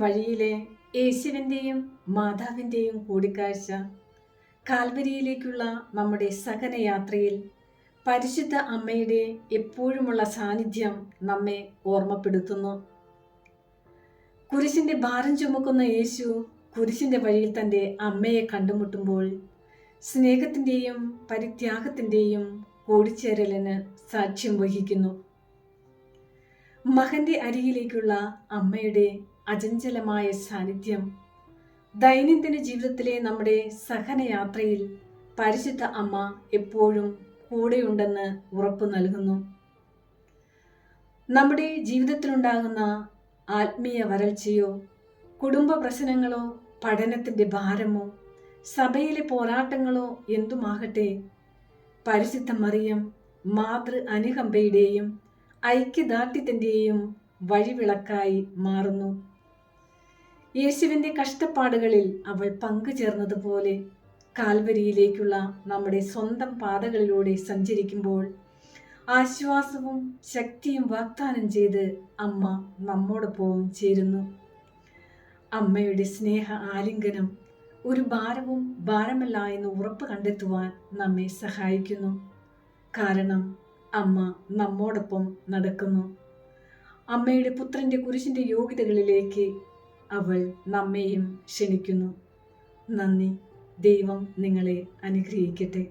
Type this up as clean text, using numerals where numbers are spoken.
വഴിയിലെ യേശുവിൻ്റെയും മാതാവിൻ്റെയും കൂടിക്കാഴ്ച കാൽവരിയിലേക്കുള്ള നമ്മുടെ സഹനയാത്രയിൽ പരിശുദ്ധ അമ്മയുടെ എപ്പോഴുമുള്ള സാന്നിധ്യം നമ്മെ ഓർമ്മപ്പെടുത്തുന്നു. കുരിശിൻ്റെ ഭാരം ചുമക്കുന്ന യേശു കുരിശിൻ്റെ വഴിയിൽ തൻ്റെ അമ്മയെ കണ്ടുമുട്ടുമ്പോൾ സ്നേഹത്തിൻ്റെയും പരിത്യാഗത്തിൻ്റെയും കൂടിച്ചേരലിന് സാക്ഷ്യം വഹിക്കുന്നു. മകന്റെ അരികിലേക്കുള്ള അമ്മയുടെ അചഞ്ചലമായ സാന്നിധ്യം ദൈനംദിന ജീവിതത്തിലെ നമ്മുടെ സഹനയാത്രയിൽ പരിശുദ്ധ അമ്മ എപ്പോഴും കൂടെയുണ്ടെന്ന് ഉറപ്പു നൽകുന്നു. നമ്മുടെ ജീവിതത്തിലുണ്ടാകുന്ന ആത്മീയ വരൾച്ചയോ, കുടുംബ പ്രശ്നങ്ങളോ, പഠനത്തിൻ്റെ ഭാരമോ, സഭയിലെ പോരാട്ടങ്ങളോ എന്തുമാകട്ടെ, പരിശുദ്ധ മറിയം മാതൃ അനുകമ്പയുടെയും ഐക്യദാർഢ്യത്തിൻ്റെയും വഴിവിളക്കായി മാറുന്നു. യേശുവിൻ്റെ കഷ്ടപ്പാടുകളിൽ അവൾ പങ്കുചേർന്നതുപോലെ കാൽവരിയിലേക്കുള്ള നമ്മുടെ സ്വന്തം പാതകളിലൂടെ സഞ്ചരിക്കുമ്പോൾ ആശ്വാസവും ശക്തിയും വാഗ്ദാനം ചെയ്ത് അമ്മ നമ്മോടൊപ്പം ചേരുന്നു. അമ്മയുടെ സ്നേഹ ആലിംഗനം ഒരു ഭാരവും ഭാരമല്ല എന്ന് ഉറപ്പ് കണ്ടെത്തുവാൻ നമ്മെ സഹായിക്കുന്നു. കാരണം അമ്മ നമ്മോടൊപ്പം നടക്കുന്നു. അമ്മയുടെ പുത്രൻ്റെ കുരിശിൻ്റെ യോഗ്യതകളിലേക്ക് അവൾ നമ്മെയും ക്ഷണിക്കുന്നു. നന്ദി. ദൈവം നിങ്ങളെ അനുഗ്രഹിക്കട്ടെ.